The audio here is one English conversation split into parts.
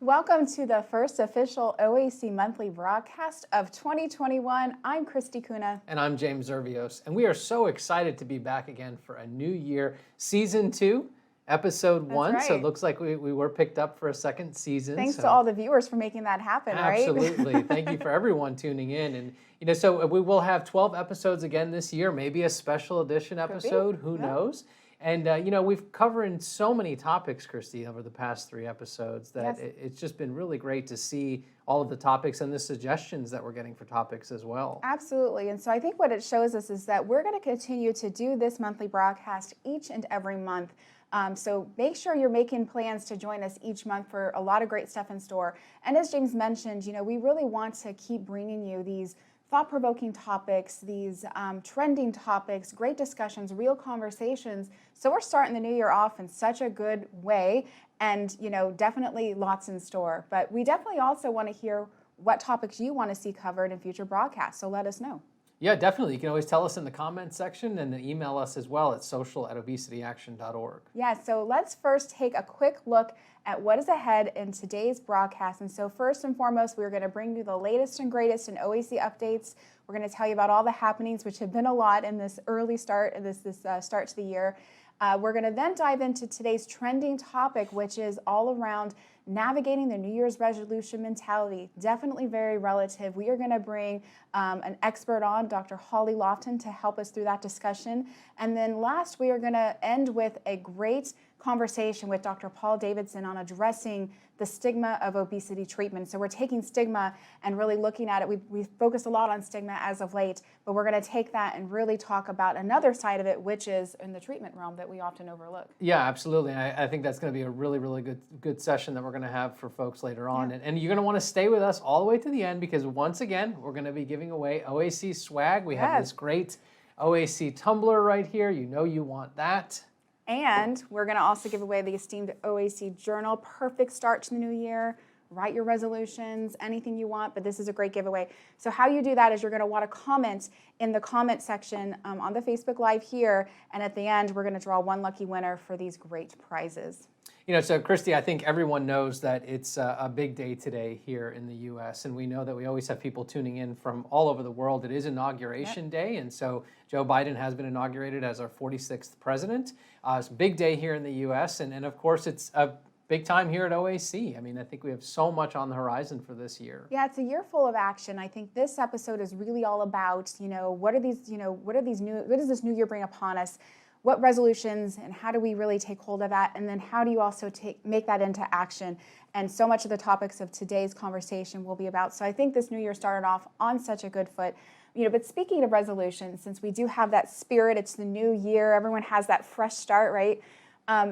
Welcome to the first official OAC monthly broadcast of 2021. I'm Christy Kuna. And I'm James Zervios. And we are so excited to be back again for a new year, season 2, episode 1. Right. So it looks like we were picked up for a second season. Thanks to all the viewers for making that happen, Absolutely. right? Thank you for everyone tuning in. And so we will have 12 episodes again this year, maybe a special edition episode, who knows? And, we've covered so many topics, Christy, over the past 3 episodes that it's just been really great to see all of the topics and the suggestions that we're getting for topics as well. Absolutely. And so I think what it shows us is that we're going to continue to do this monthly broadcast each and every month. So make sure you're making plans to join us each month for a lot of great stuff in store. And as James mentioned, we really want to keep bringing you these thought-provoking topics, these trending topics, great discussions, real conversations. So we're starting the new year off in such a good way, and definitely lots in store. But we definitely also want to hear what topics you want to see covered in future broadcasts, so let us know. Yeah, definitely. You can always tell us in the comments section and email us as well at social@obesityaction.org. Yeah, so let's first take a quick look at what is ahead in today's broadcast. And so first and foremost, we're going to bring you the latest and greatest in OAC updates. We're going to tell you about all the happenings, which have been a lot in this early start, this start to the year. We're going to then dive into today's trending topic, which is all around navigating the New Year's resolution mentality. Definitely very relative. We are going to bring an expert on, Dr. Holly Lofton, to help us through that discussion. And then last, we are going to end with a great conversation with Dr. Paul Davidson on addressing the stigma of obesity treatment. So we're taking stigma and really looking at it. We've focused a lot on stigma as of late, but we're going to take that and really talk about another side of it, which is in the treatment realm that we often overlook. Yeah, absolutely. I think that's going to be a really, really good session that we're going to have for folks later on. Yeah. And you're going to want to stay with us all the way to the end, because once again, we're going to be giving away OAC swag. We have this great OAC tumbler right here. You want that. And we're going to also give away the esteemed OAC journal. Perfect start to the new year. Write your resolutions, anything you want, but this is a great giveaway. So how you do that is you're going to want to comment in the comment section on the Facebook Live here, and at the end, we're going to draw one lucky winner for these great prizes. So Christy, I think everyone knows that it's a big day today here in the U.S., and we know that we always have people tuning in from all over the world. It is Inauguration Day, and so Joe Biden has been inaugurated as our 46th president. It's a big day here in the U.S., and of course, it's a big time here at OAC. I mean, I think we have so much on the horizon for this year. Yeah, it's a year full of action. I think this episode is really all about, what does this new year bring upon us? What resolutions and how do we really take hold of that? And then how do you also make that into action? And so much of the topics of today's conversation will be about. So I think this new year started off on such a good foot. But speaking of resolutions, since we do have that spirit, it's the new year, everyone has that fresh start, right?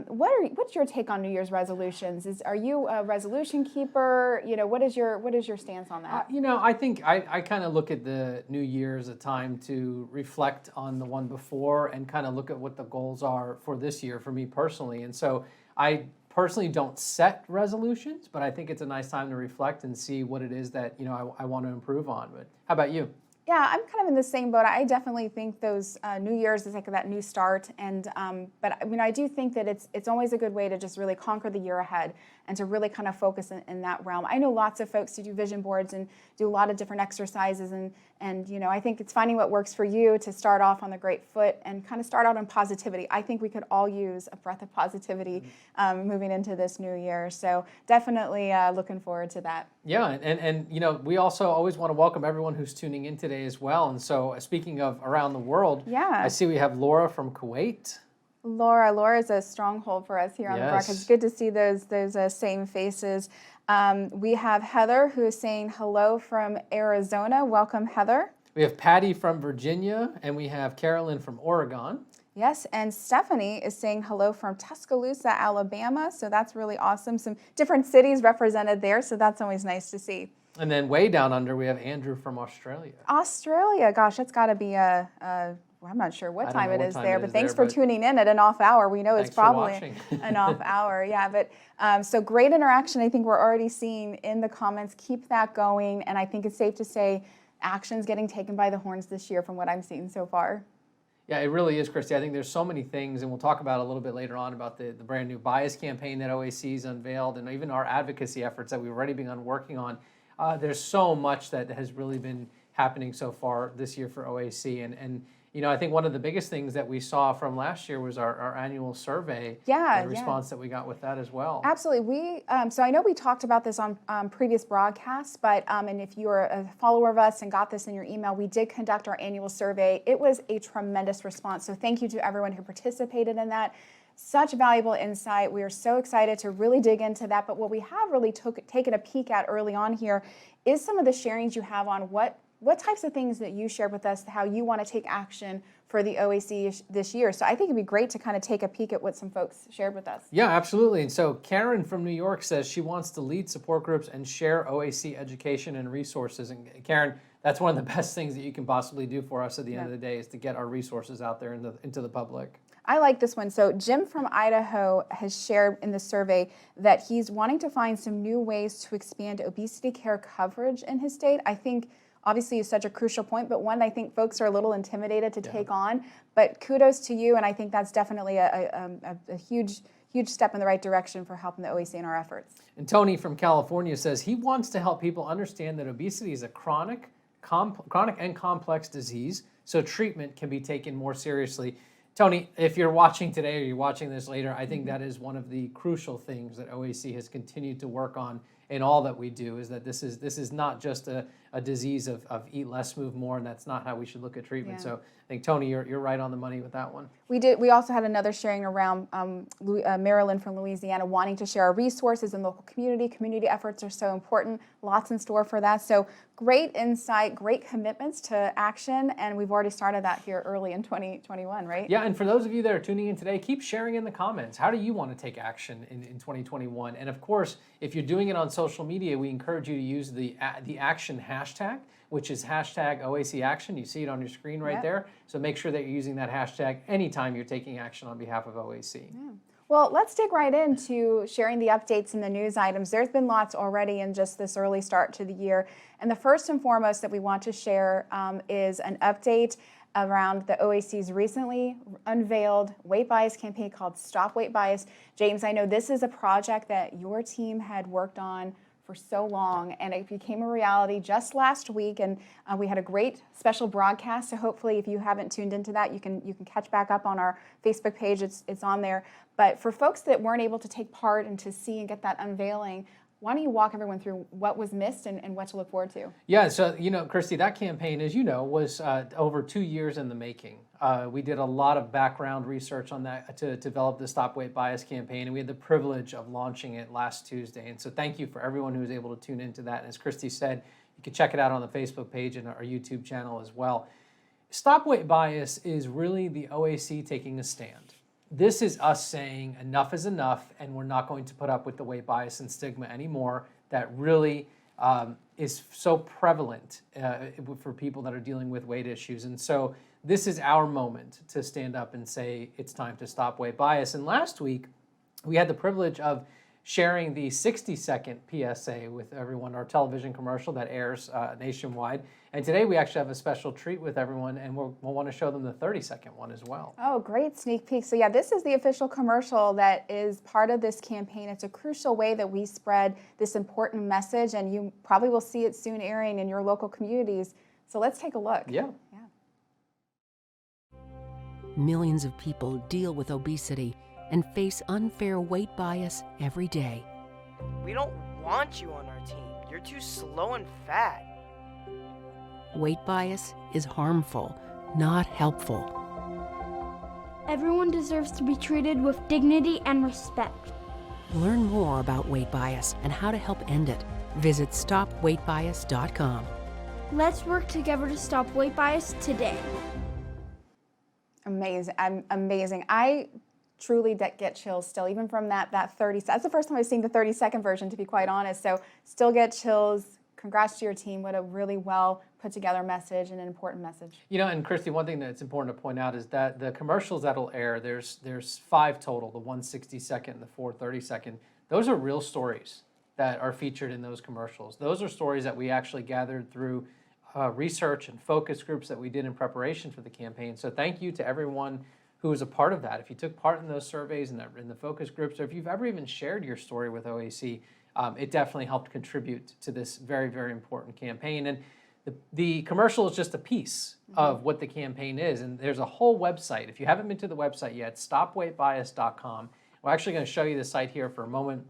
What's your take on New Year's resolutions? Are you a resolution keeper? What is your stance on that? I think I kind of look at the New Year as a time to reflect on the one before and kind of look at what the goals are for this year for me personally. And so I personally don't set resolutions, but I think it's a nice time to reflect and see what it is that I want to improve on. But how about you? Yeah, I'm kind of in the same boat. I definitely think those New Year's is like that new start, and but I do think that it's always a good way to just really conquer the year ahead and to really kind of focus in that realm. I know lots of folks who do vision boards and do a lot of different exercises, and I think it's finding what works for you to start off on the great foot and kind of start out on positivity. I think we could all use a breath of positivity moving into this new year. So definitely looking forward to that. Yeah, and we also always want to welcome everyone who's tuning in today as well. And so speaking of around the world, I see we have Laura from Kuwait. Laura is a stronghold for us here on the broadcast. It's good to see those same faces. We have Heather, who is saying hello from Arizona. Welcome, Heather. We have Patty from Virginia, and we have Carolyn from Oregon. Yes, and Stephanie is saying hello from Tuscaloosa, Alabama. So that's really awesome. Some different cities represented there, so that's always nice to see. And then way down under, we have Andrew from Australia. Australia, gosh, that's got to be I'm not sure what time it is there, but thanks for tuning in at an off hour. We know it's probably an off hour. Yeah, but so great interaction. I think we're already seeing in the comments. Keep that going, and I think it's safe to say action's getting taken by the horns this year from what I'm seeing so far. Yeah, it really is, Christy. I think there's so many things, and we'll talk about a little bit later on about the brand new bias campaign that OAC's unveiled, and even our advocacy efforts that we've already begun working on. There's so much that has really been happening so far this year for OAC, and I think one of the biggest things that we saw from last year was our annual survey. Yeah, the response that we got with that as well. Absolutely. So I know we talked about this on previous broadcasts, but and if you are a follower of us and got this in your email, we did conduct our annual survey. It was a tremendous response. So thank you to everyone who participated in that. Such valuable insight. We are so excited to really dig into that. But what we have really taken a peek at early on here is some of the sharings you have on what types of things that you shared with us, how you want to take action for the OAC this year. So I think it'd be great to kind of take a peek at what some folks shared with us. Yeah, absolutely. And so Karen from New York says she wants to lead support groups and share OAC education and resources. And Karen, that's one of the best things that you can possibly do for us at the end of the day, is to get our resources out there into the public. I like this one. So Jim from Idaho has shared in the survey that he's wanting to find some new ways to expand obesity care coverage in his state. I think obviously is such a crucial point, but one I think folks are a little intimidated to take on. But kudos to you, and I think that's definitely a huge step in the right direction for helping the OAC in our efforts. And Tony from California says he wants to help people understand that obesity is a chronic and complex disease, so treatment can be taken more seriously. Tony, if you're watching today or you're watching this later, I think that is one of the crucial things that OAC has continued to work on in all that we do, is that this is not just a disease of eat less, move more, and that's not how we should look at treatment. So I think, Tony, you're right on the money with that one. We also had another sharing around Marilyn from Louisiana wanting to share our resources in local community. Community efforts are so important. Lots in store for that. So great insight, great commitments to action, and we've already started that here early in 2021, right? Yeah, and for those of you that are tuning in today, keep sharing in the comments. How do you want to take action in 2021? And of course, if you're doing it on social media, we encourage you to use the action hashtag, which is hashtag OAC Action. You see it on your screen right there. So make sure that you're using that hashtag anytime you're taking action on behalf of OAC. Yeah. Well, let's dig right into sharing the updates and the news items. There's been lots already in just this early start to the year. And the first and foremost that we want to share is an update around the OAC's recently unveiled weight bias campaign called Stop Weight Bias. James, I know this is a project that your team had worked on for so long, and it became a reality just last week, and we had a great special broadcast. So hopefully, if you haven't tuned into that, you can catch back up on our Facebook page. It's on there. But for folks that weren't able to take part and to see and get that unveiling, why don't you walk everyone through what was missed and what to look forward to? Yeah, so Christy, that campaign, as you know, was over 2 years in the making. We did a lot of background research on that to develop the Stop Weight Bias campaign, and we had the privilege of launching it last Tuesday. And so thank you for everyone who was able to tune into that. And as Christy said, you can check it out on the Facebook page and our YouTube channel as well. Stop Weight Bias is really the OAC taking a stand. This is us saying enough is enough, and we're not going to put up with the weight bias and stigma anymore that really is so prevalent for people that are dealing with weight issues. And so this is our moment to stand up and say it's time to stop weight bias. And last week, we had the privilege of sharing the 60-second PSA with everyone, our television commercial that airs nationwide. And today we actually have a special treat with everyone, and we'll want to show them the 30-second one as well. Oh, great sneak peek. So yeah, this is the official commercial that is part of this campaign. It's a crucial way that we spread this important message, and you probably will see it soon airing in your local communities. So let's take a look. Yeah. Millions of people deal with obesity and face unfair weight bias every day. We don't want you on our team. You're too slow and fat. Weight bias is harmful, not helpful. Everyone deserves to be treated with dignity and respect. Learn more about weight bias and how to help end it. Visit stopweightbias.com. Let's work together to stop weight bias today. Amazing. Amazing. I truly get chills still, even from that 30. That's the first time I've seen the 30-second version, to be quite honest. So still get chills. Congrats to your team. What a really well put together message and an important message. And Christy, one thing that's important to point out is that the commercials that'll air, there's 5 total, the 160-second and the 430-second. Those are real stories that are featured in those commercials. Those are stories that we actually gathered through research and focus groups that we did in preparation for the campaign. So thank you to everyone who was a part of that. If you took part in those surveys and in the focus groups, or if you've ever even shared your story with OAC, it definitely helped contribute to this very, very important campaign. And the commercial is just a piece of what the campaign is. And there's a whole website. If you haven't been to the website yet, stopweightbias.com. We're actually going to show you the site here for a moment.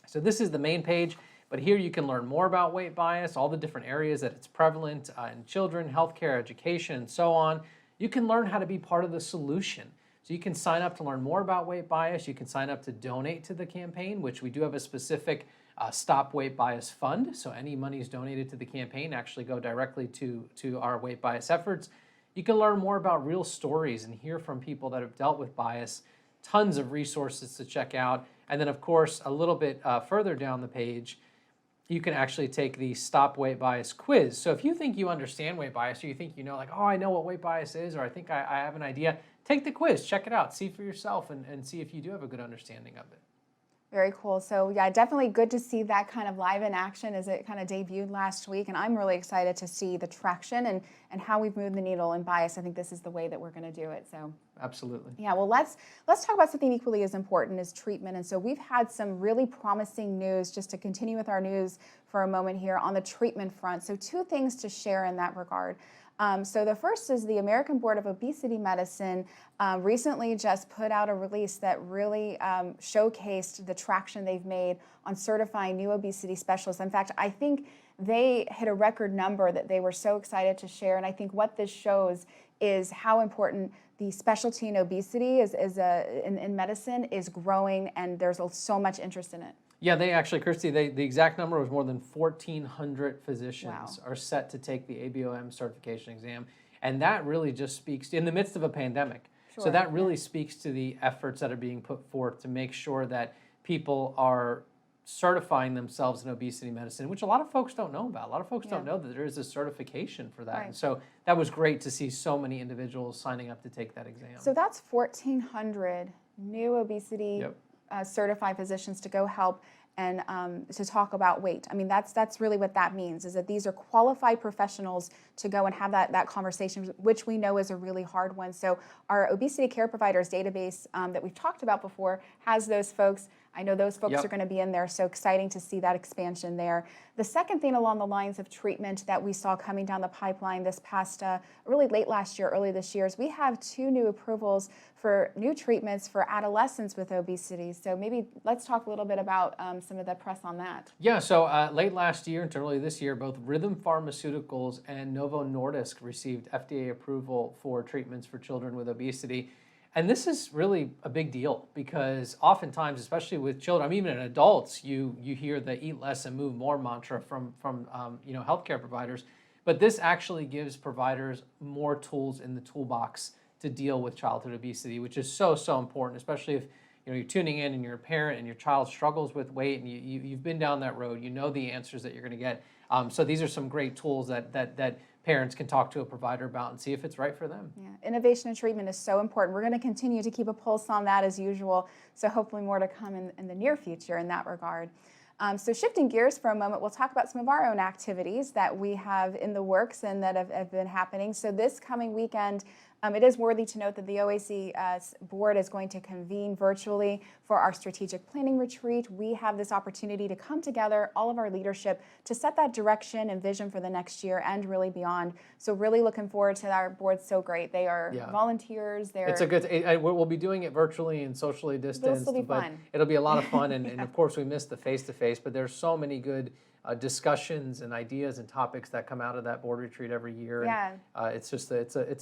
So this is the main page, but here you can learn more about weight bias, all the different areas that it's prevalent in children, healthcare, education, and so on. You can learn how to be part of the solution. So you can sign up to learn more about weight bias. You can sign up to donate to the campaign, which we do have a specific Stop Weight Bias Fund. So any monies donated to the campaign actually go directly to our weight bias efforts. You can learn more about real stories and hear from people that have dealt with bias. Tons of resources to check out. And then, of course, a little bit further down the page, you can actually take the Stop Weight Bias quiz. So if you think you understand weight bias, or you think you know, like, oh, I know what weight bias is, or I think I have an idea, take the quiz, check it out, see for yourself, and see if you do have a good understanding of it. Very cool. So yeah, definitely good to see that kind of live in action as it kind of debuted last week. And I'm really excited to see the traction and how we've moved the needle in bias. I think this is the way that we're going to do it. So absolutely. Yeah, well, let's talk about something equally as important as treatment. And so we've had some really promising news, just to continue with our news for a moment here, on the treatment front. So two things to share in that regard. So the first is the American Board of Obesity Medicine recently just put out a release that really showcased the traction they've made on certifying new obesity specialists. In fact, I think they hit a record number that they were so excited to share. And I think what this shows is how important the specialty in obesity in medicine is growing, and there's so much interest in it. Yeah, they actually, Kirsty, the exact number was more than 1,400 physicians Wow. are set to take the ABOM certification exam. And that really just speaks, in the midst of a pandemic. Sure, So that really speaks to the efforts that are being put forth to make sure that people are certifying themselves in obesity medicine, which a lot of folks don't know about. A lot of folks don't know that there is a certification for that. Right. And so that was great to see so many individuals signing up to take that exam. So that's 1,400 new obesity Yep. Certified physicians to go help and to talk about weight. I mean, that's really what that means, is that these are qualified professionals to go and have that conversation, which we know is a really hard one. So our obesity care providers database that we've talked about before has those folks. I know those folks Yep. are going to be in there, so exciting to see that expansion there. The second thing along the lines of treatment that we saw coming down the pipeline this past, really late last year, early this year, is we have 2 new approvals for new treatments for adolescents with obesity. So maybe let's talk a little bit about some of the press on that. Yeah, so late last year into early this year, both Rhythm Pharmaceuticals and Novo Nordisk received FDA approval for treatments for children with obesity. And this is really a big deal because oftentimes, especially with children, I mean, even in adults, you hear the eat less and move more mantra from healthcare providers. But this actually gives providers more tools in the toolbox to deal with childhood obesity, which is so important, especially if you're tuning in and you're a parent and your child struggles with weight and you've been down that road, you know the answers that you're going to get. So these are some great tools that parents can talk to a provider about and see if it's right for them. Yeah, innovation and treatment is so important. We're going to continue to keep a pulse on that as usual, so hopefully more to come in the near future in that regard. So shifting gears for a moment, we'll talk about some of our own activities that we have in the works and that have been happening. So this coming weekend, it is worthy to note that the OAC board is going to convene virtually for our strategic planning retreat. We have this opportunity to come together, all of our leadership, to set that direction and vision for the next year and really beyond. So really looking forward to our board. So great. They are volunteers. It's a good, we'll be doing it virtually and socially distanced. This will be but fun. It'll be a lot of fun. And of course, we missed the face-to-face, but there's so many good discussions and ideas and topics that come out of that board retreat every year. Yeah. And, it's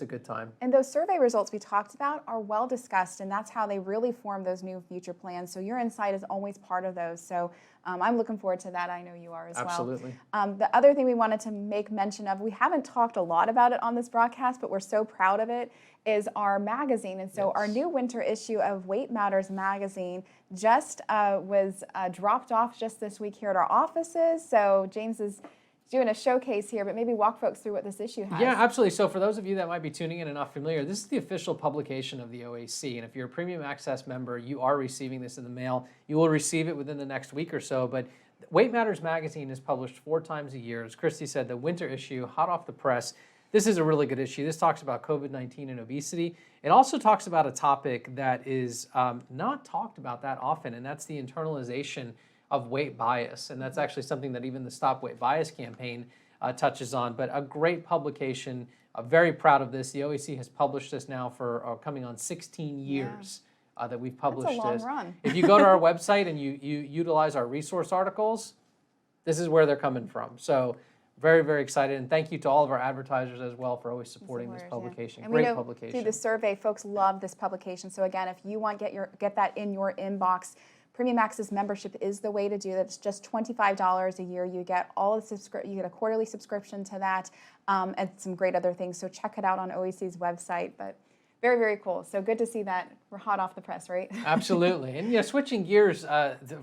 a good time. And those survey results we talked about are well discussed, and that's how they really form those new future plans. So your insight is always part of those. So I'm looking forward to that. I know you are as Absolutely. well. The other thing we wanted to make mention of, we haven't talked a lot about it on this broadcast, but we're so proud of it, is our magazine. And so our new winter issue of Weight Matters magazine just was dropped off just this week here at our offices. So James is doing a showcase here, but maybe walk folks through what this issue has. Yeah, absolutely. So for those of you that might be tuning in and not familiar, this is the official publication of the OAC. And if you're a Premium Access member, you are receiving this in the mail. You will receive it within the next week or so. But Weight Matters magazine is published 4 times a year. As Christy said, the winter issue, hot off the press. This is a really good issue. This talks about COVID-19 and obesity. It also talks about a topic that is not talked about that often, and that's the internalization of weight bias. And that's actually something that even the Stop Weight Bias campaign touches on. But a great publication. Very proud of this. The OAC has published this now for coming on 16 years. That we've published That's a long this. run. If you go to our website and you utilize our resource articles, this is where they're coming from. So very, very excited. And thank you to all of our advertisers as well for always supporting this publication. And Great we know publication. through the survey, folks love this publication. So again, if you want get that in your inbox, Premium Access membership is the way to do that. It's just $25 a year. You get you get a quarterly subscription to that, and some great other things. So check it out on OAC's website. But very, very cool. So good to see that we're hot off the press, right? Absolutely. And switching gears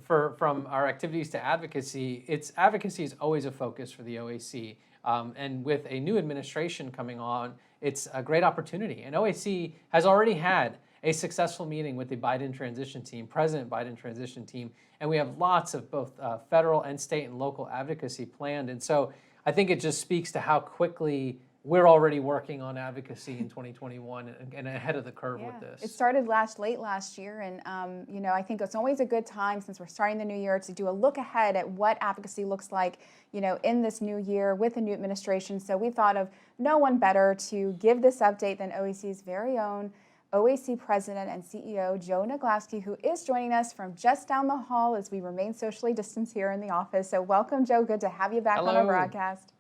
from our activities to advocacy, advocacy is always a focus for the OAC. And with a new administration coming on, it's a great opportunity. And OAC has already had a successful meeting with the Biden transition team, President Biden transition team, and we have lots of both federal and state and local advocacy planned. And so I think it just speaks to how quickly we're already working on advocacy in 2021 and ahead of the curve with this. It started late last year, and I think it's always a good time, since we're starting the new year, to do a look ahead at what advocacy looks like, in this new year with the new administration. So we thought of no one better to give this update than OAC's very own OAC President and CEO Joe Naglaski, who is joining us from just down the hall as we remain socially distanced here in the office. So welcome, Joe. Good to have you back on our broadcast.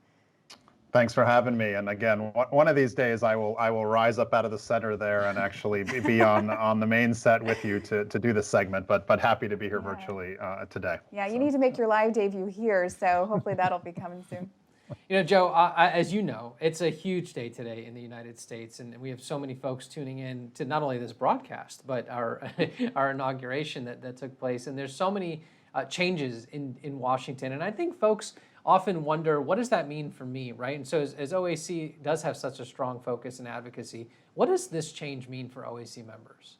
Thanks for having me. And again, one of these days I will rise up out of the center there and actually be on the main set with you to do this segment. But happy to be here virtually today. Yeah, you need to make your live debut here, so hopefully that'll be coming soon. Joe, as you know, it's a huge day today in the United States, and we have so many folks tuning in to not only this broadcast, but our inauguration that took place. And there's so many changes in Washington. And I think folks often wonder, what does that mean for me, right? And so as OAC does have such a strong focus in advocacy, what does this change mean for OAC members?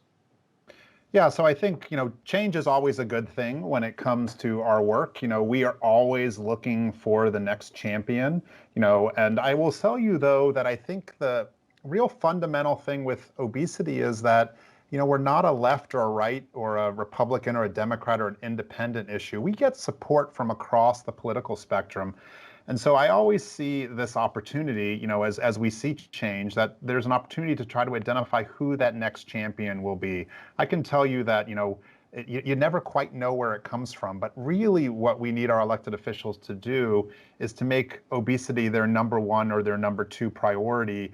Yeah, so I think, change is always a good thing when it comes to our work. We are always looking for the next champion, and I will tell you, though, that I think the real fundamental thing with obesity is that, we're not a left or a right or a Republican or a Democrat or an independent issue. We get support from across the political spectrum. And so I always see this opportunity, as we see change, that there's an opportunity to try to identify who that next champion will be. I can tell you that, you never quite know where it comes from, but really what we need our elected officials to do is to make obesity their number one or their number two priority,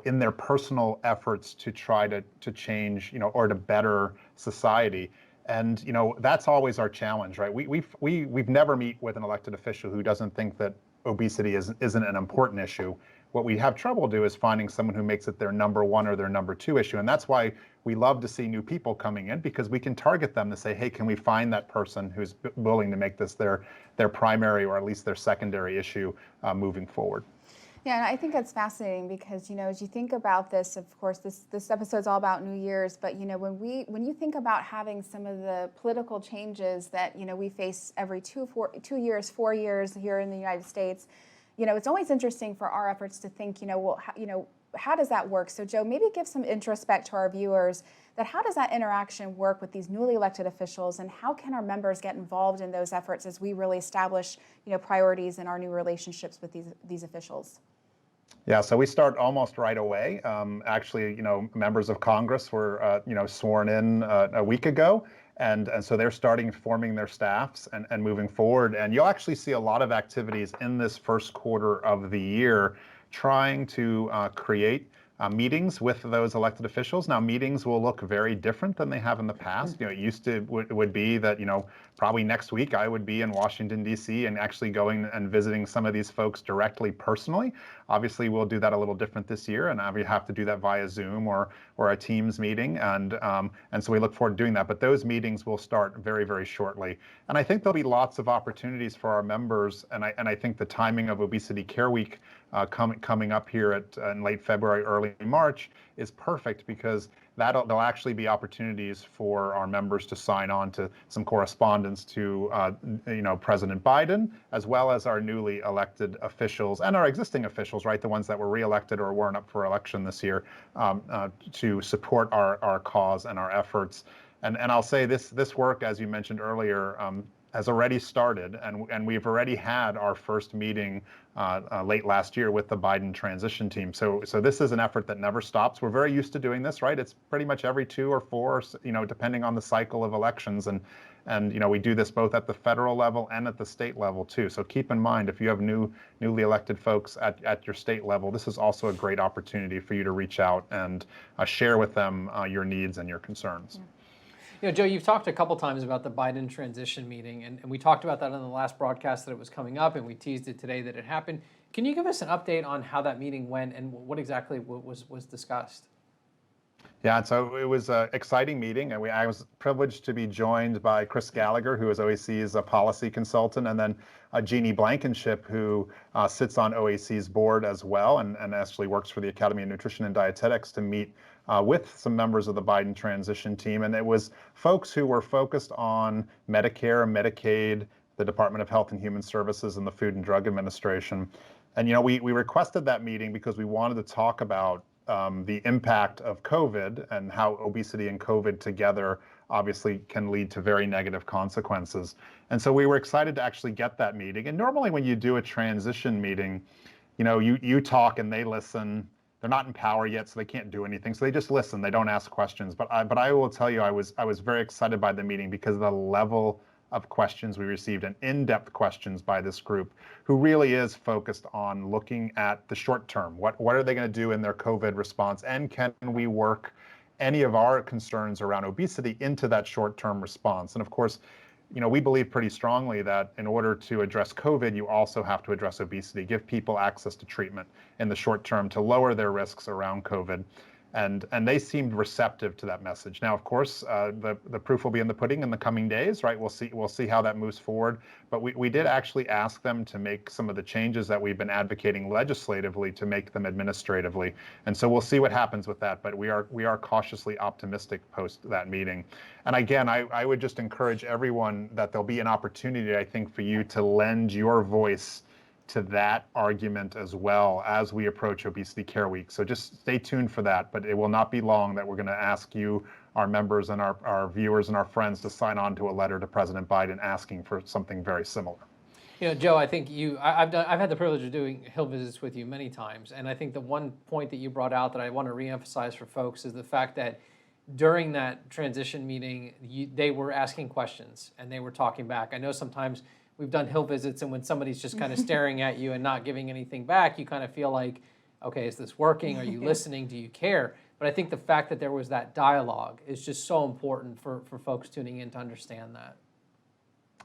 in their personal efforts to try to change, or to better society. And that's always our challenge, right? We've never meet with an elected official who doesn't think that obesity isn't an important issue. What we have trouble do is finding someone who makes it their number one or their number two issue. And that's why we love to see new people coming in, because we can target them to say, hey, can we find that person who's willing to make this their primary or at least their secondary issue moving forward. Yeah, and I think that's fascinating because, as you think about this, of course, this episode's all about New Year's, but, when you think about having some of the political changes that, we face every 2 years, 4 years here in the United States, it's always interesting for our efforts to think, how does that work? So, Joe, maybe give some introspect to our viewers that how does that interaction work with these newly elected officials, and how can our members get involved in those efforts as we really establish, priorities in our new relationships with these officials? Yeah, so we start almost right away. Actually, members of Congress were, sworn in a week ago. And so they're starting forming their staffs and moving forward. And you'll actually see a lot of activities in this first quarter of the year trying to create meetings with those elected officials. Now, meetings will look very different than they have in the past. It used to would be that, probably next week I would be in Washington, D.C. and actually going and visiting some of these folks directly, personally. Obviously, we'll do that a little different this year, and we have to do that via Zoom or a Teams meeting. And so we look forward to doing that. But those meetings will start very, very shortly. And I think there'll be lots of opportunities for our members. And I think the timing of Obesity Care Week coming up here in late February, early March is perfect, because there'll actually be opportunities for our members to sign on to some correspondence to President Biden, as well as our newly elected officials and our existing officials, right, the ones that were reelected or weren't up for election this year, to support our cause and our efforts. And I'll say this work, as you mentioned earlier, has already started, and we've already had our first meeting late last year with the Biden transition team. So this is an effort that never stops. We're very used to doing this, right? It's pretty much every 2 or 4, depending on the cycle of elections, and we do this both at the federal level and at the state level too. So keep in mind, if you have newly elected folks at your state level, this is also a great opportunity for you to reach out and share with them your needs and your concerns. Yeah. Joe, you've talked a couple times about the Biden transition meeting, and we talked about that on the last broadcast, that it was coming up, and we teased it today that it happened. Can you give us an update on how that meeting went and what exactly was discussed? Yeah, so it was an exciting meeting, and I was privileged to be joined by Chris Gallagher, who is OAC's policy consultant, and then Jeannie Blankenship, who sits on OAC's board as well, and actually works for the Academy of Nutrition and Dietetics, to meet with some members of the Biden transition team. And it was folks who were focused on Medicare, Medicaid, the Department of Health and Human Services, and the Food and Drug Administration. And we requested that meeting because we wanted to talk about the impact of COVID and how obesity and COVID together obviously can lead to very negative consequences. And so we were excited to actually get that meeting. And normally when you do a transition meeting, you talk and they listen. They're not in power yet, so they can't do anything. So they just listen. They don't ask questions. But I will tell you, I was very excited by the meeting because of the level of questions we received, and in-depth questions by this group, who really is focused on looking at the short term. What are they going to do in their COVID response? And can we work any of our concerns around obesity into that short-term response? And of course, we believe pretty strongly that in order to address COVID, you also have to address obesity, give people access to treatment in the short term to lower their risks around COVID. And they seemed receptive to that message. Now, of course, the proof will be in the pudding in the coming days, right? We'll see how that moves forward. But we did actually ask them to make some of the changes that we've been advocating legislatively to make them administratively. And so we'll see what happens with that. But we are cautiously optimistic post that meeting. And again, I would just encourage everyone that there'll be an opportunity, I think, for you to lend your voice to that argument as well as we approach Obesity Care Week. So just stay tuned for that, but it will not be long that we're going to ask you, our members and our viewers and our friends, to sign on to a letter to President Biden asking for something very similar. Joe, I think I've had the privilege of doing Hill visits with you many times, and I think the one point that you brought out that I want to reemphasize for folks is the fact that during that transition meeting, they were asking questions and they were talking back. I know sometimes we've done Hill visits, and when somebody's just kind of staring at you and not giving anything back, you kind of feel like, okay, is this working? Are you listening? Do you care? But I think the fact that there was that dialogue is just so important for folks tuning in to understand that.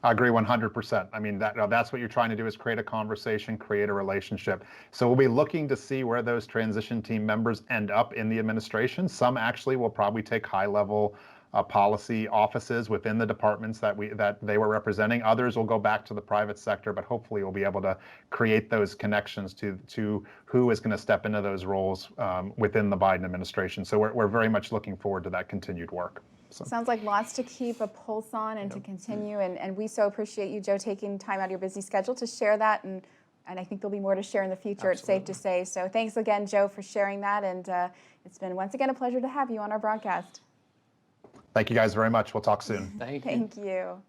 I agree 100%. I mean, that's what you're trying to do, is create a conversation, create a relationship. So we'll be looking to see where those transition team members end up in the administration. Some actually will probably take high-level policy offices within the departments that they were representing. Others will go back to the private sector, but hopefully we'll be able to create those connections to who is going to step into those roles within the Biden administration. So we're very much looking forward to that continued work. So. Sounds like lots to keep a pulse on and to continue, and we so appreciate you, Joe, taking time out of your busy schedule to share that, and I think there'll be more to share in the future. Absolutely. It's safe to say. So thanks again, Joe, for sharing that, and it's been once again a pleasure to have you on our broadcast. Thank you guys very much. We'll talk soon. Thank you.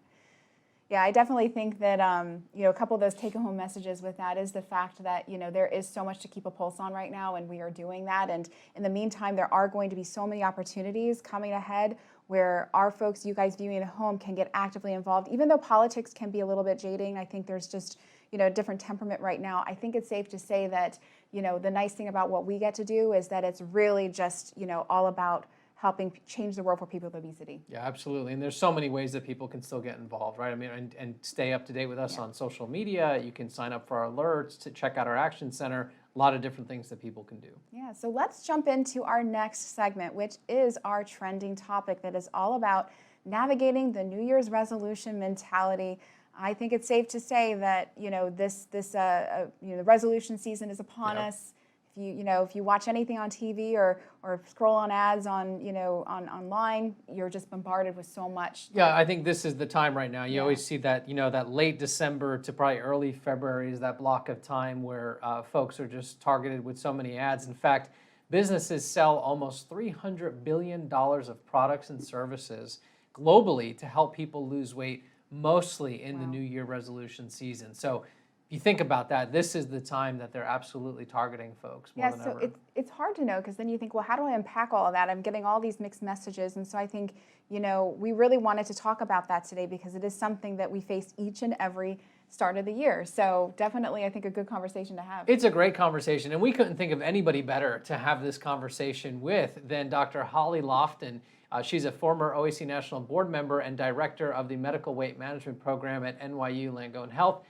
Yeah, I definitely think that a couple of those take-home messages with that is the fact that there is so much to keep a pulse on right now, and we are doing that. And in the meantime, there are going to be so many opportunities coming ahead where our folks, you guys viewing at home, can get actively involved. Even though politics can be a little bit jading, I think there's just a different temperament right now. I think it's safe to say that the nice thing about what we get to do is that it's really just all about helping change the world for people with obesity. Yeah, absolutely. And there's so many ways that people can still get involved, right? I mean, and stay up to date with us on social media. You can sign up for our alerts, to check out our action center. A lot of different things that people can do. Yeah, so let's jump into our next segment, which is our trending topic that is all about navigating the New Year's resolution mentality. I think it's safe to say that the resolution season is upon us. If you watch anything on TV or scroll on ads on online, you're just bombarded with so much. Yeah, I think this is the time right now. You always see that that late December to probably early February is that block of time where folks are just targeted with so many ads. In fact, businesses sell almost $300 billion of products and services globally to help people lose weight, mostly in the New Year resolution season. So if you think about that, this is the time that they're absolutely targeting folks more than ever. It's hard to know, because then you think, well, how do I unpack all of that? I'm getting all these mixed messages. And so I think, we really wanted to talk about that today, because it is something that we face each and every start of the year. So definitely, I think, a good conversation to have. It's a great conversation, and we couldn't think of anybody better to have this conversation with than Dr. Holly Lofton. She's a former OAC National Board member and director of the Medical Weight Management Program at NYU Langone Health.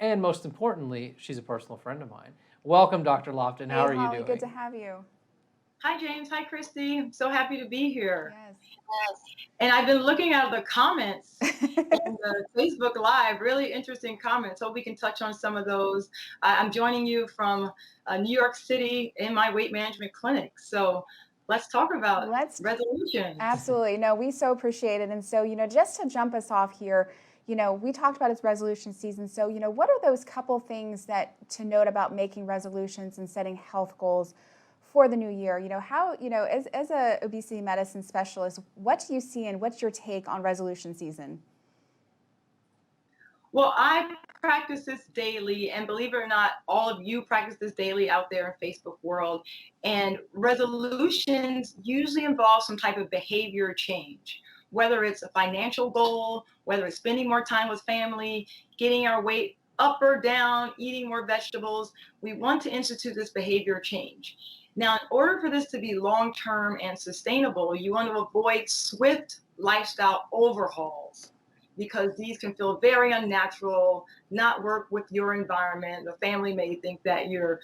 And most importantly, she's a personal friend of mine. Welcome, Dr. Lofton. How are you doing? Good to have you. Hi, James. Hi, Christy. I'm so happy to be here. Yes. And I've been looking at the comments in the Facebook Live, really interesting comments. Hope we can touch on some of those. I'm joining you from New York City in my weight management clinic. So let's talk about resolutions. Absolutely. No, we so appreciate it. And so, just to jump us off here, we talked about its resolution season. So, what are those couple things that to note about making resolutions and setting health goals for the new year? How, as a obesity medicine specialist, what do you see and what's your take on resolution season? Well, I practice this daily, and believe it or not, all of you practice this daily out there in Facebook world. And resolutions usually involve some type of behavior change, whether it's a financial goal, whether it's spending more time with family, getting our weight up or down, eating more vegetables. We want to institute this behavior change. Now, in order for this to be long-term and sustainable, you want to avoid swift lifestyle overhauls, because these can feel very unnatural, not work with your environment. The family may think that you're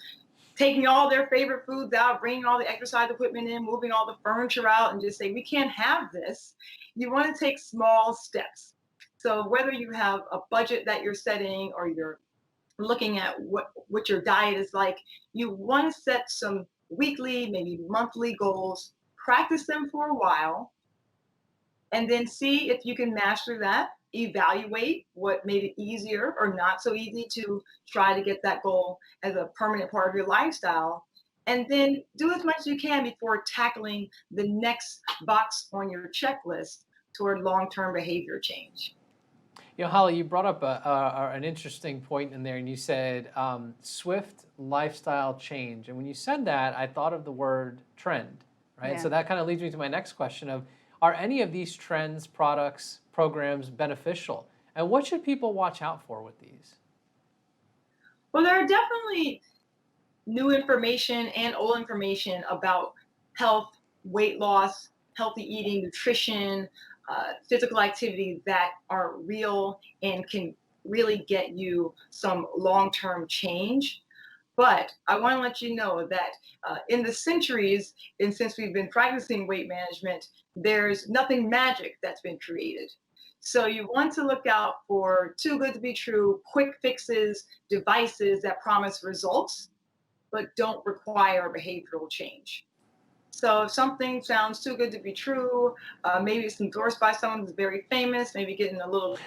taking all their favorite foods out, bringing all the exercise equipment in, moving all the furniture out, and just say, we can't have this. You want to take small steps. So whether you have a budget that you're setting or you're looking at what your diet is like, you want to set some weekly, maybe monthly goals, practice them for a while, and then see if you can master that. Evaluate what made it easier or not so easy to try to get that goal as a permanent part of your lifestyle. And then do as much as you can before tackling the next box on your checklist toward long-term behavior change. Holly, you brought up an interesting point in there, and you said swift lifestyle change. And when you said that, I thought of the word trend, right? Yeah. So that kind of leads me to my next question of, are any of these trends, products, programs beneficial? And what should people watch out for with these? Well, there are definitely new information and old information about health, weight loss, healthy eating, nutrition, physical activity that are real and can really get you some long-term change. But I want to let you know that in the centuries, and since we've been practicing weight management, there's nothing magic that's been created. So you want to look out for too good to be true, quick fixes, devices that promise results, but don't require behavioral change. So if something sounds too good to be true, maybe it's endorsed by someone who's very famous, maybe getting a little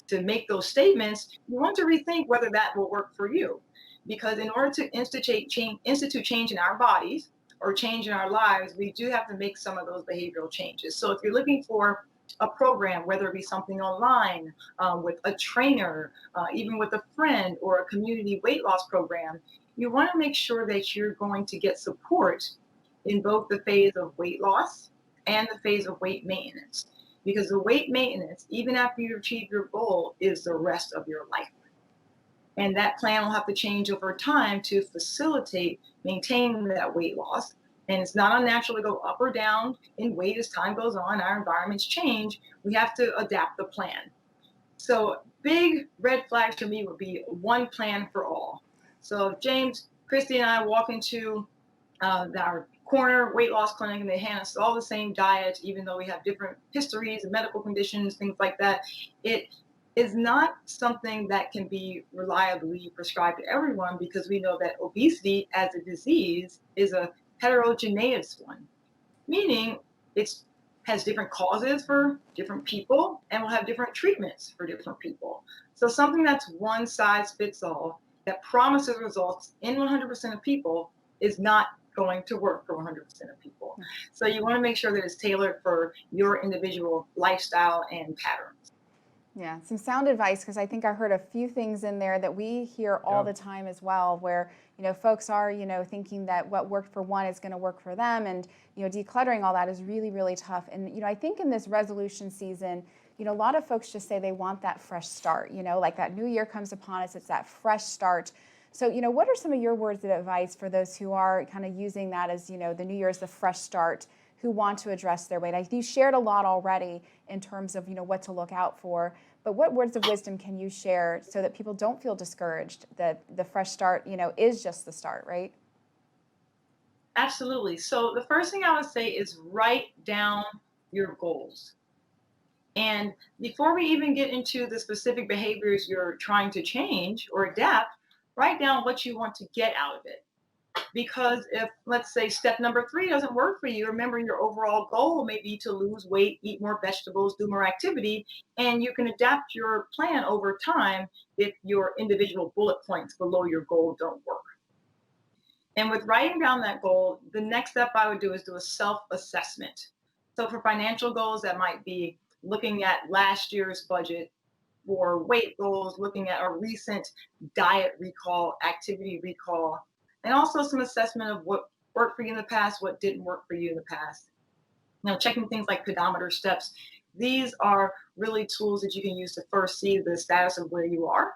to make those statements, you want to rethink whether that will work for you. Because in order to institute change in our bodies or change in our lives, we do have to make some of those behavioral changes. So if you're looking for a program, whether it be something online with a trainer, even with a friend, or a community weight loss program, you want to make sure that you're going to get support in both the phase of weight loss and the phase of weight maintenance. Because the weight maintenance, even after you achieve your goal, is the rest of your life. And that plan will have to change over time to facilitate maintaining that weight loss. And it's not unnatural to go up or down in weight as time goes on. Our environments change. We have to adapt the plan. So big red flags for me would be one plan for all. So if James, Christy, and I walk into our corner weight loss clinic and they hand us all the same diet, even though we have different histories and medical conditions, things like that. It is not something that can be reliably prescribed to everyone, because we know that obesity as a disease is a heterogeneous one, meaning it has different causes for different people and will have different treatments for different people. So something that's one size fits all that promises results in 100% of people is not going to work for 100% of people. So you want to make sure that it's tailored for your individual lifestyle and patterns. Yeah, some sound advice, because I think I heard a few things in there that we hear all the time as well, where, folks are, thinking that what worked for one is going to work for them, and, decluttering all that is really, really tough. And, I think in this resolution season, a lot of folks just say they want that fresh start, like that new year comes upon us, it's that fresh start. So, what are some of your words of advice for those who are kind of using that as, the new year as the fresh start, who want to address their weight? I think you shared a lot already in terms of, what to look out for, but what words of wisdom can you share so that people don't feel discouraged, that the fresh start, is just the start, right? Absolutely. So the first thing I would say is write down your goals. And before we even get into the specific behaviors you're trying to change or adapt, write down what you want to get out of it. Because if, let's say, step number 3 doesn't work for you, remember your overall goal may be to lose weight, eat more vegetables, do more activity, and you can adapt your plan over time if your individual bullet points below your goal don't work. And with writing down that goal, the next step I would do is do a self-assessment. So for financial goals, that might be looking at last year's budget. For weight goals, looking at a recent diet recall, activity recall, and also some assessment of what worked for you in the past, what didn't work for you in the past. Checking things like pedometer steps. These are really tools that you can use to first see the status of where you are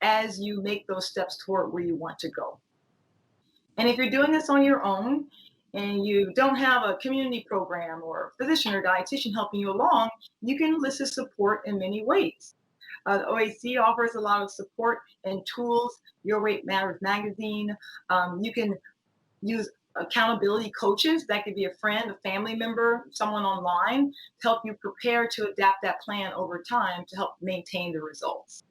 as you make those steps toward where you want to go. And if you're doing this on your own and you don't have a community program or a physician or dietitian helping you along, you can enlist support in many ways. The OAC offers a lot of support and tools. Your Weight Matters magazine. You can use accountability coaches. That could be a friend, a family member, someone online, to help you prepare to adapt that plan over time to help maintain the results.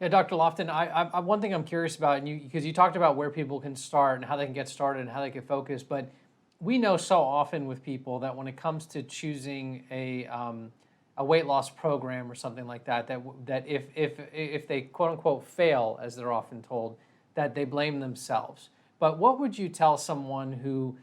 Yeah, Dr. Lofton, I one thing I'm curious about, and because you talked about where people can start and how they can get started and how they can focus, but we know so often with people that when it comes to choosing a weight loss program or something like that, that if they quote unquote fail, as they're often told, that they blame themselves. But what would you tell someone who,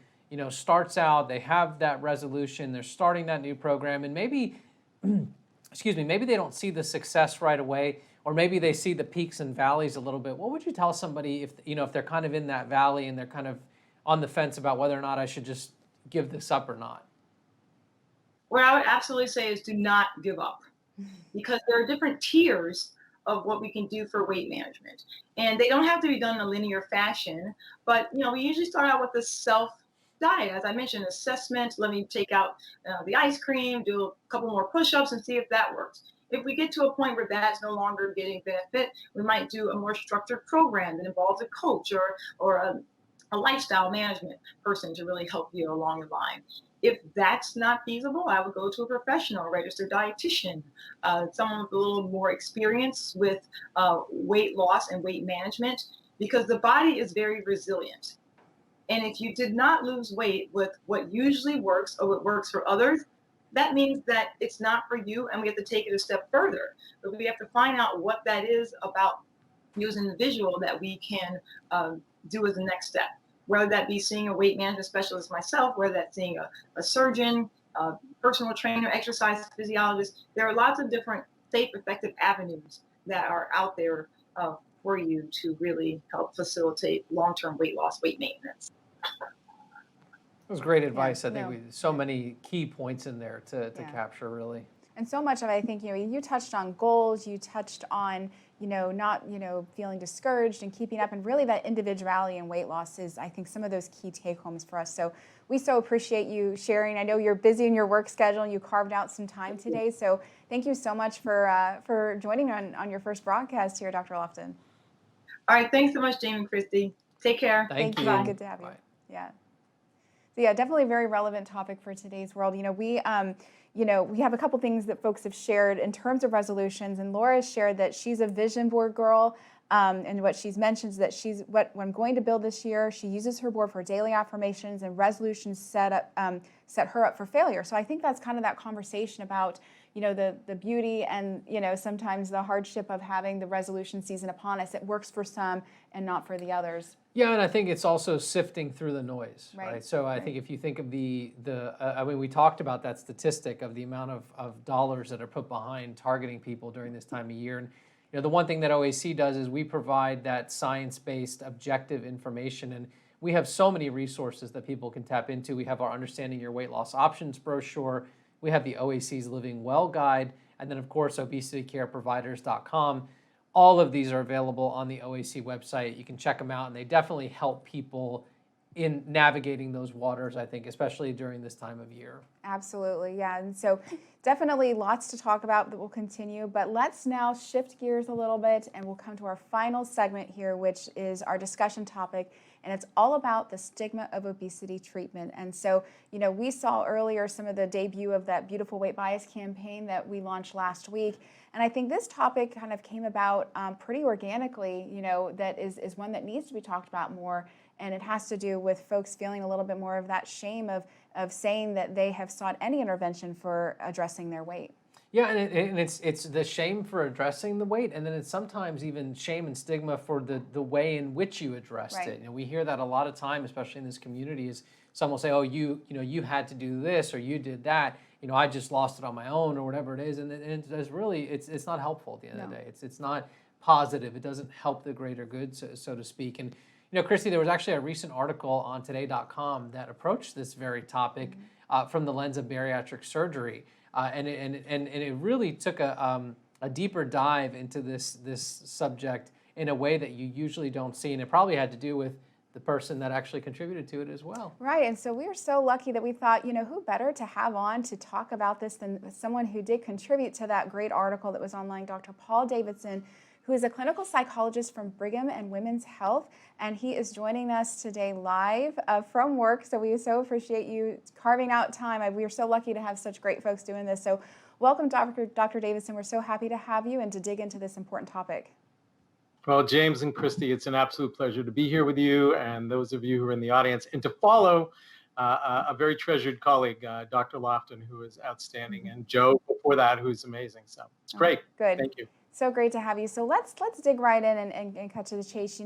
starts out, they have that resolution, they're starting that new program, and maybe, maybe they don't see the success right away, or maybe they see the peaks and valleys a little bit. What would you tell somebody if they're kind of in that valley and they're kind of on the fence about whether or not I should just give this up or not? What I would absolutely say is do not give up, because there are different tiers of what we can do for weight management. And they don't have to be done in a linear fashion, but we usually start out with the self diet. As I mentioned, assessment, let me take out the ice cream, do a couple more push-ups and see if that works. If we get to a point where that's no longer getting benefit, we might do a more structured program that involves a coach or a lifestyle management person to really help you along the line. If that's not feasible, I would go to a professional, a registered dietitian, someone with a little more experience with weight loss and weight management, because the body is very resilient. And if you did not lose weight with what usually works or what works for others, that means that it's not for you, and we have to take it a step further. But we have to find out what that is about you as an individual that we can do as the next step. Whether that be seeing a weight management specialist myself, whether that's seeing a surgeon, a personal trainer, exercise physiologist. There are lots of different safe, effective avenues that are out there for you to really help facilitate long-term weight loss, weight maintenance. That was great advice. I think so many key points in there to capture, really. And so much of it, I think, you touched on goals, you touched on, not, feeling discouraged and keeping up, and really that individuality in weight loss is, I think, some of those key take-homes for us. So we so appreciate you sharing. I know you're busy in your work schedule and you carved out some time today. So thank you so much for joining on your first broadcast here, Dr. Lofton. All right. Thanks so much, Jamie and Christy. Take care. Thank you. Bye. Good to have you. Bye. Yeah. So yeah, definitely a very relevant topic for today's world. We have a couple things that folks have shared in terms of resolutions, and Laura shared that she's a vision board girl. And what she's mentioned is that what I'm going to build this year, she uses her board for daily affirmations, and resolutions set her up for failure. So I think that's kind of that conversation about, the beauty and, sometimes the hardship of having the resolution season upon us. It works for some and not for the others. Yeah, and I think it's also sifting through the noise, right? So I Right. think if you think of we talked about that statistic of the amount of dollars that are put behind targeting people during this time of year. And the one thing that OAC does is we provide that science-based, objective information, and we have so many resources that people can tap into. We have our Understanding Your Weight Loss Options brochure. We have the OAC's Living Well guide, and then, of course, obesitycareproviders.com. All of these are available on the OAC website. You can check them out, and they definitely help people in navigating those waters, I think, especially during this time of year. Absolutely, yeah. And so definitely lots to talk about that will continue, but let's now shift gears a little bit and we'll come to our final segment here, which is our discussion topic, and it's all about the stigma of obesity treatment. And so, we saw earlier some of the debut of that Beautiful Weight Bias campaign that we launched last week. And I think this topic kind of came about pretty organically, that is one that needs to be talked about more. And it has to do with folks feeling a little bit more of that shame of saying that they have sought any intervention for addressing their weight. Yeah, and it's the shame for addressing the weight, and then it's sometimes even shame and stigma for the way in which you addressed Right. it. We hear that a lot of time, especially in this community, is some will say, "Oh, you had to do this or you did that. I just lost it on my own," or whatever it is, and it's really it's not helpful at the end of the day. It's not positive. It doesn't help the greater good, so to speak. And Christy, there was actually a recent article on Today.com that approached this very topic from the lens of bariatric surgery, and it really took a deeper dive into this subject in a way that you usually don't see, and it probably had to do with the person that actually contributed to it as well. Right, and so we are so lucky that we thought, who better to have on to talk about this than someone who did contribute to that great article that was online, Dr. Paul Davidson, who is a clinical psychologist from Brigham and Women's Health, and he is joining us today live from work, so we so appreciate you carving out time. We are so lucky to have such great folks doing this. So welcome, Dr. Davidson. We're so happy to have you and to dig into this important topic. Well, James and Christy, it's an absolute pleasure to be here with you and those of you who are in the audience, and to follow a very treasured colleague, Dr. Lofton, who is outstanding, and Joe before that, who's amazing. So it's great. Good. Thank you. So great to have you. So let's dig right in and cut to the chase.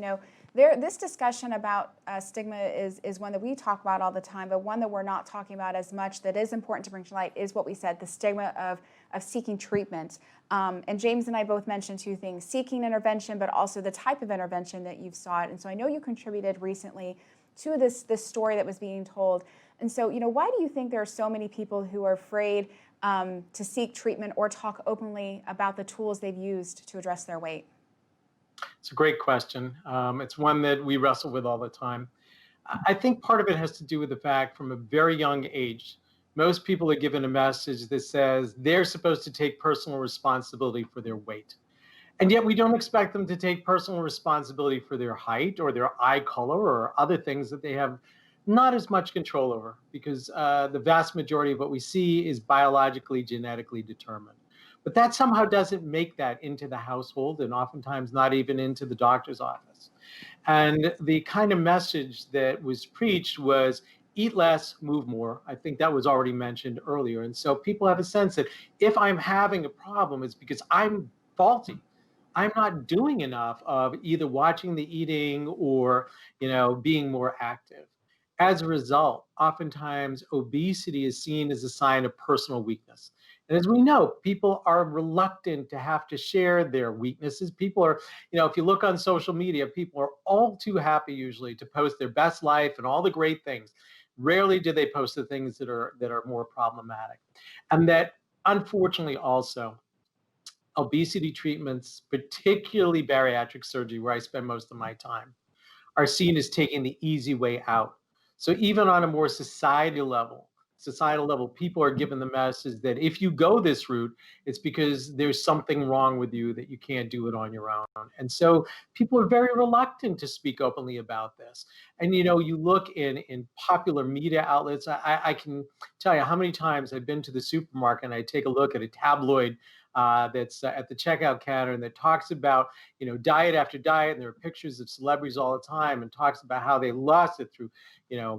This discussion about stigma is one that we talk about all the time, but one that we're not talking about as much that is important to bring to light is what we said, the stigma of seeking treatment. And James and I both mentioned two things, seeking intervention, but also the type of intervention that you've sought. And so I know you contributed recently to this story that was being told. And so, why do you think there are so many people who are afraid to seek treatment or talk openly about the tools they've used to address their weight? It's a great question. It's one that we wrestle with all the time. I think part of it has to do with the fact from a very young age, most people are given a message that says they're supposed to take personal responsibility for their weight. And yet we don't expect them to take personal responsibility for their height or their eye color or other things that they have not as much control over, because the vast majority of what we see is biologically, genetically determined. But that somehow doesn't make that into the household, and oftentimes not even into the doctor's office. And the kind of message that was preached was eat less, move more. I think that was already mentioned earlier. And so people have a sense that if I'm having a problem, it's because I'm faulty. I'm not doing enough of either watching the eating or, being more active. As a result, oftentimes obesity is seen as a sign of personal weakness. And as we know, people are reluctant to have to share their weaknesses. People are, if you look on social media, people are all too happy usually to post their best life and all the great things. Rarely do they post the things that are more problematic. And that, unfortunately, also, obesity treatments, particularly bariatric surgery, where I spend most of my time, are seen as taking the easy way out. So even on a more societal level, societal level, people are given the message that if you go this route, it's because there's something wrong with you, that you can't do it on your own. And so people are very reluctant to speak openly about this. And you look in popular media outlets, I can tell you how many times I've been to the supermarket and I take a look at a tabloid that's at the checkout counter, and that talks about diet after diet, and there are pictures of celebrities all the time, and talks about how they lost it through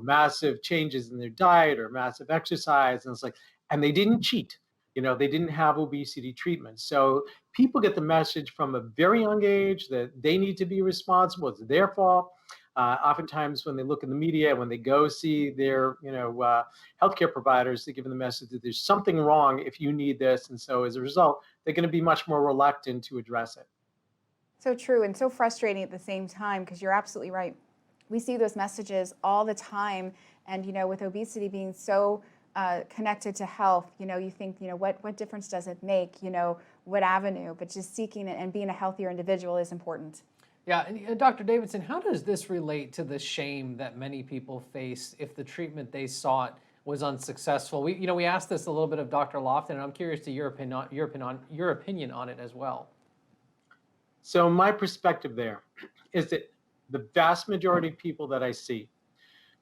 massive changes in their diet or massive exercise. And it's like, and they didn't cheat. They didn't have obesity treatment. So people get the message from a very young age that they need to be responsible. It's their fault. Oftentimes when they look in the media, when they go see their, healthcare providers, they give them the message that there's something wrong if you need this. And so as a result, they're going to be much more reluctant to address it. So true and so frustrating at the same time, because you're absolutely right. We see those messages all the time. And, with obesity being so connected to health, you think, what difference does it make, what avenue, but just seeking it and being a healthier individual is important. Yeah, and Dr. Davidson, how does this relate to the shame that many people face if the treatment they sought was unsuccessful? We asked this a little bit of Dr. Lofton, and I'm curious to your opinion on it as well. So my perspective there is that the vast majority of people that I see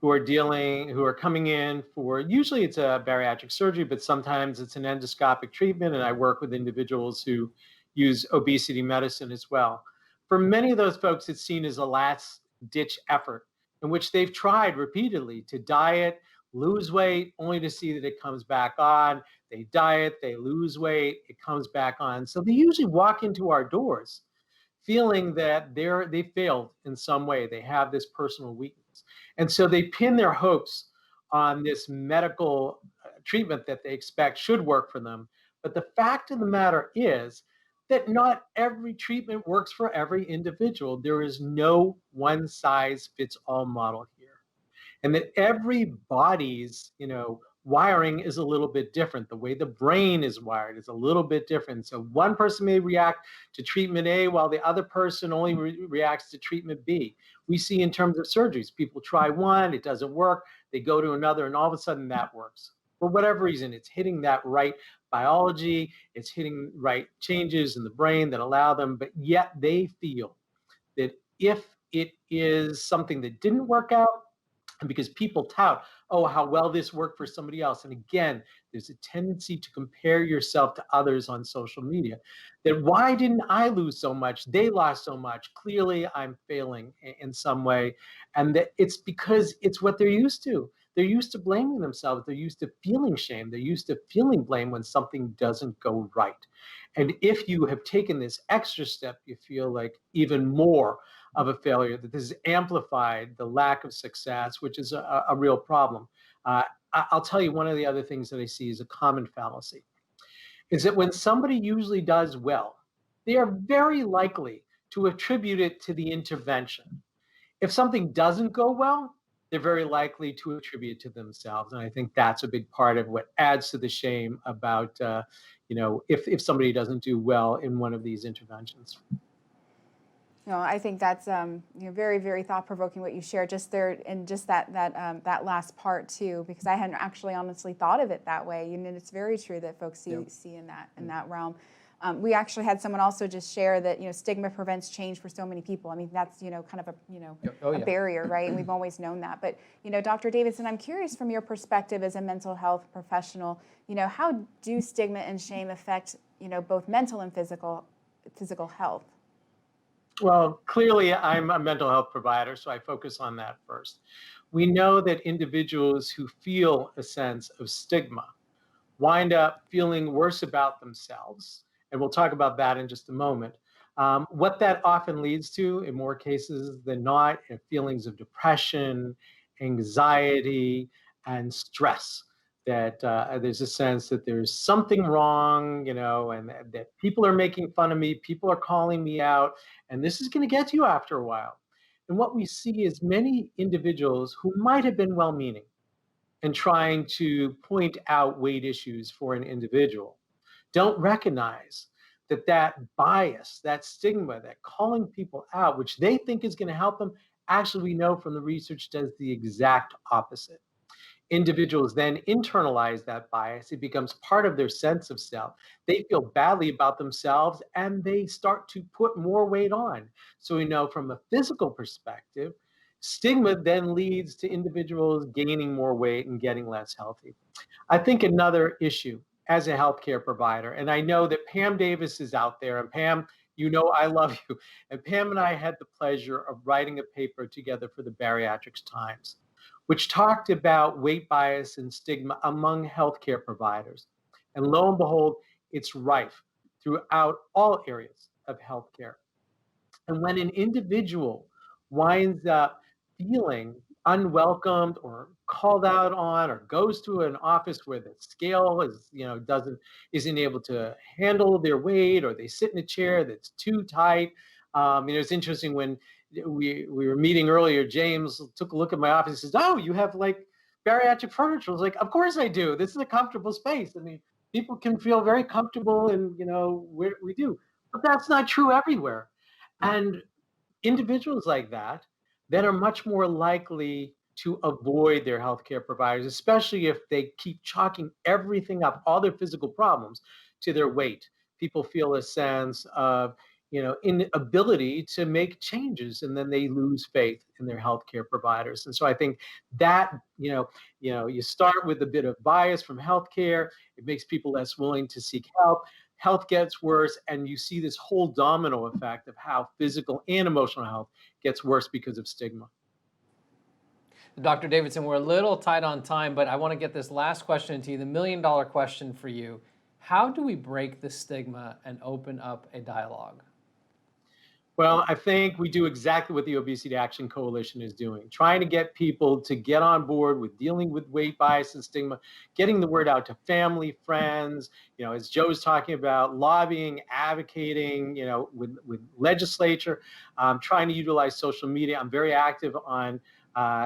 who are coming in for, usually it's a bariatric surgery, but sometimes it's an endoscopic treatment, and I work with individuals who use obesity medicine as well. For many of those folks, it's seen as a last-ditch effort in which they've tried repeatedly to diet, lose weight, only to see that it comes back on. They diet, they lose weight, it comes back on. So they usually walk into our doors feeling that they failed in some way. They have this personal weakness. And so they pin their hopes on this medical treatment that they expect should work for them. But the fact of the matter is that not every treatment works for every individual. There is no one size fits all model here. And that every body's, wiring is a little bit different. The way the brain is wired is a little bit different. So one person may react to treatment A while the other person only reacts to treatment B. We see in terms of surgeries, people try one, it doesn't work, they go to another, and all of a sudden that works. For whatever reason, it's hitting that right biology, it's hitting right changes in the brain that allow them, but yet they feel that if it is something that didn't work out, and because people tout, oh, how well this worked for somebody else. And again, there's a tendency to compare yourself to others on social media. That why didn't I lose so much? They lost so much. Clearly, I'm failing in some way. And that it's because it's what they're used to. They're used to blaming themselves. They're used to feeling shame. They're used to feeling blame when something doesn't go right. And if you have taken this extra step, you feel like even more of a failure, that this has amplified the lack of success, which is a real problem. I'll tell you one of the other things that I see is a common fallacy, is that when somebody usually does well, they are very likely to attribute it to the intervention. If something doesn't go well, they're very likely to attribute it to themselves. And I think that's a big part of what adds to the shame about, if somebody doesn't do well in one of these interventions. I think that's very, very thought-provoking what you shared just there, and just that last part too, because I hadn't actually honestly thought of it that way. And it's very true that folks see in that realm. We actually had someone also just share that stigma prevents change for so many people. I mean, that's kind of a barrier, right? And we've always known that. But Dr. Davidson, I'm curious from your perspective as a mental health professional, how do stigma and shame affect both mental and physical health? Well, clearly I'm a mental health provider, so I focus on that first. We know that individuals who feel a sense of stigma wind up feeling worse about themselves, and we'll talk about that in just a moment. What that often leads to, in more cases than not, are feelings of depression, anxiety, and stress. That there's a sense that there's something wrong, and that people are making fun of me, people are calling me out, and this is going to get to you after a while. And what we see is many individuals who might have been well-meaning and trying to point out weight issues for an individual don't recognize that bias, that stigma, that calling people out, which they think is going to help them, actually we know from the research does the exact opposite. Individuals then internalize that bias. It becomes part of their sense of self. They feel badly about themselves and they start to put more weight on. So we know from a physical perspective, stigma then leads to individuals gaining more weight and getting less healthy. I think another issue as a healthcare provider, and I know that Pam Davis is out there, and Pam, you know I love you. And Pam and I had the pleasure of writing a paper together for the Bariatrics Times, which talked about weight bias and stigma among healthcare providers. And lo and behold, it's rife throughout all areas of healthcare. And when an individual winds up feeling unwelcomed or called out on, or goes to an office where the scale is, doesn't isn't able to handle their weight, or they sit in a chair that's too tight. It's interesting when we were meeting earlier. James took a look at my office and says, "Oh, you have like bariatric furniture." I was like, "Of course I do. This is a comfortable space. I mean, people can feel very comfortable, and we do." But that's not true everywhere. And individuals like that then are much more likely to avoid their healthcare providers, especially if they keep chalking everything up, all their physical problems, to their weight. People feel a sense of, inability to make changes, and then they lose faith in their healthcare providers. And so I think that, you start with a bit of bias from healthcare. It makes people less willing to seek help. Health gets worse, and you see this whole domino effect of how physical and emotional health gets worse because of stigma. Dr. Davidson, we're a little tight on time, but I want to get this last question to you, the million-dollar question for you. How do we break the stigma and open up a dialogue? Well, I think we do exactly what the Obesity Action Coalition is doing, trying to get people to get on board with dealing with weight bias and stigma, getting the word out to family, friends, as Joe's talking about, lobbying, advocating, with legislature, trying to utilize social media. I'm very active on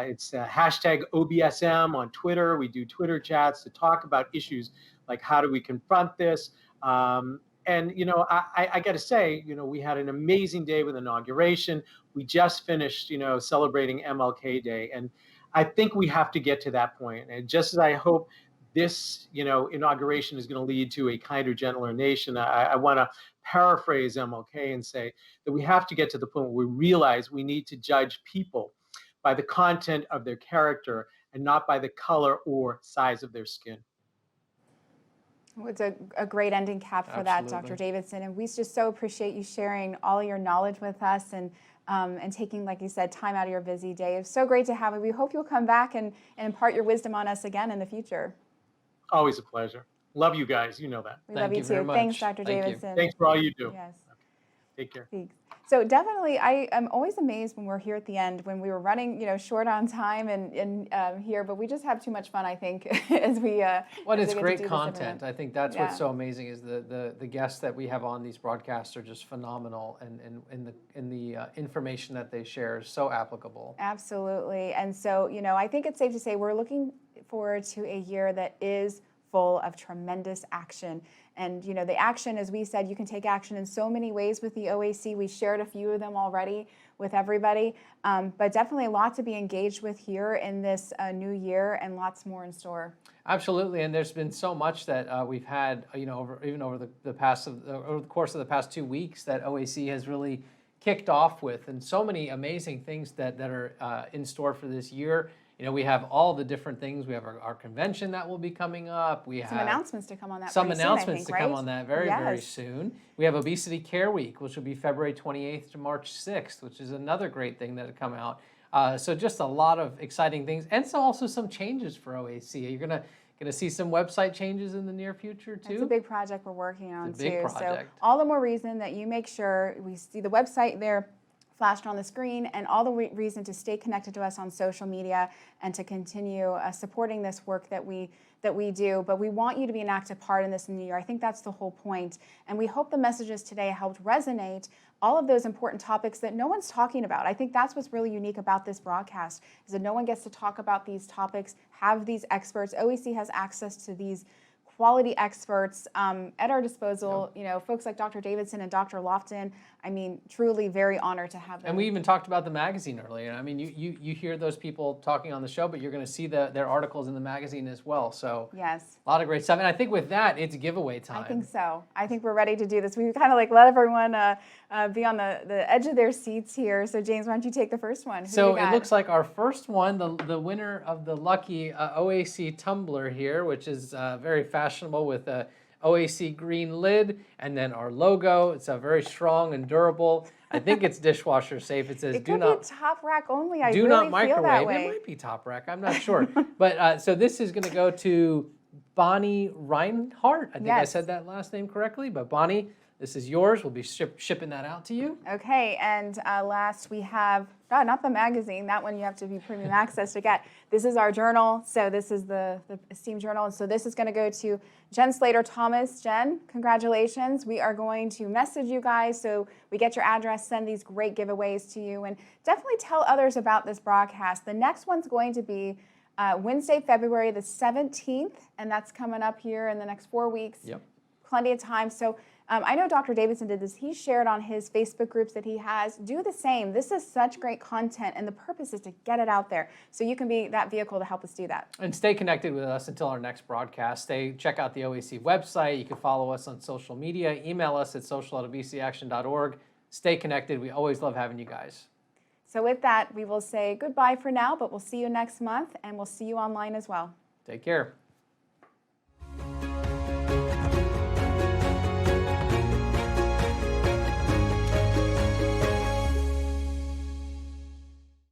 it's hashtag OBSM on Twitter. We do Twitter chats to talk about issues like how do we confront this. And I got to say, we had an amazing day with Inauguration. We just finished, celebrating MLK Day, and I think we have to get to that point. And just as I hope this, inauguration is going to lead to a kinder, gentler nation, I want to paraphrase MLK and say that we have to get to the point where we realize we need to judge people by the content of their character and not by the color or size of their skin. It's a great ending cap for that, Dr. Davidson. And we just so appreciate you sharing all your knowledge with us and taking, like you said, time out of your busy day. It's so great to have you. We hope you'll come back and impart your wisdom on us again in the future. Always a pleasure. Love you guys. You know that. We love you too. Thanks, Dr. Davidson. Thanks for all you do. Yes. Okay. Take care. Thanks. So definitely, I am always amazed when we're here at the end, when we were running, short on time and here, but we just have too much fun, I think, as we. Well, it's great content. I think that's what's so amazing is the guests that we have on these broadcasts are just phenomenal, and the information that they share is so applicable. Absolutely, and so I think it's safe to say we're looking forward to a year that is full of tremendous action. And the action, as we said, you can take action in so many ways with the OAC. We shared a few of them already with everybody, but definitely a lot to be engaged with here in this new year, and lots more in store. Absolutely, and there's been so much that we've had, over the course of the past 2 weeks that OAC has really kicked off with, and so many amazing things that are in store for this year. We have all the different things. We have our convention that will be coming up. We have some announcements to come on that. Some announcements soon, I think, to right? come on that very soon. We have Obesity Care Week, which will be February 28th to March 6th, which is another great thing that will come out. So just a lot of exciting things, and so also some changes for OAC. You're gonna see some website changes in the near future too. It's a big project we're working on it's a big too. project. So all the more reason that you make sure we see the website there flashed on the screen, and all the reason to stay connected to us on social media and to continue supporting this work that we do. But we want you to be an active part in this new year. I think that's the whole point. And we hope the messages today helped resonate all of those important topics that no one's talking about. I think that's what's really unique about this broadcast, is that no one gets to talk about these topics, have these experts. OAC has access to these quality experts at our disposal, folks like Dr. Davidson and Dr. Lofton, I mean, truly very honored to have them. And we even talked about the magazine earlier. I mean, you hear those people talking on the show, but you're going to see their articles in the magazine as well. So yes, a lot of great stuff. And I think with that, it's giveaway time. I think so. I think we're ready to do this. We kind of like let everyone be on the edge of their seats here. So James, why don't you take the first one? So it looks like our first one, the winner of the lucky OAC tumbler here, which is very fashionable with a OAC green lid, and then our logo. It's very strong and durable. I think it's dishwasher safe. It says it could be top rack only. I do really not microwave. feel that way. It might be top rack. I'm not sure. But so this is going to go to Bonnie Reinhardt. I think I said that last name correctly. But Bonnie, this is yours. We'll be shipping that out to you. Okay, and last we have, not the magazine. That one you have to be premium access to get. This is our journal. So this is the esteemed journal. And so this is going to go to Jen Slater-Thomas. Jen, congratulations. We are going to message you guys so we get your address, send these great giveaways to you, and definitely tell others about this broadcast. The next one's going to be Wednesday, February the 17th, and that's coming up here in the next 4 weeks. Yep. Plenty of time. So I know Dr. Davidson did this. He shared on his Facebook groups that he has. Do the same. This is such great content, and the purpose is to get it out there. So you can be that vehicle to help us do that. And stay connected with us until our next broadcast. Check out the OAC website. You can follow us on social media. Email us at social@obesityaction.org. Stay connected. We always love having you guys. So with that, we will say goodbye for now, but we'll see you next month, and we'll see you online as well. Take care.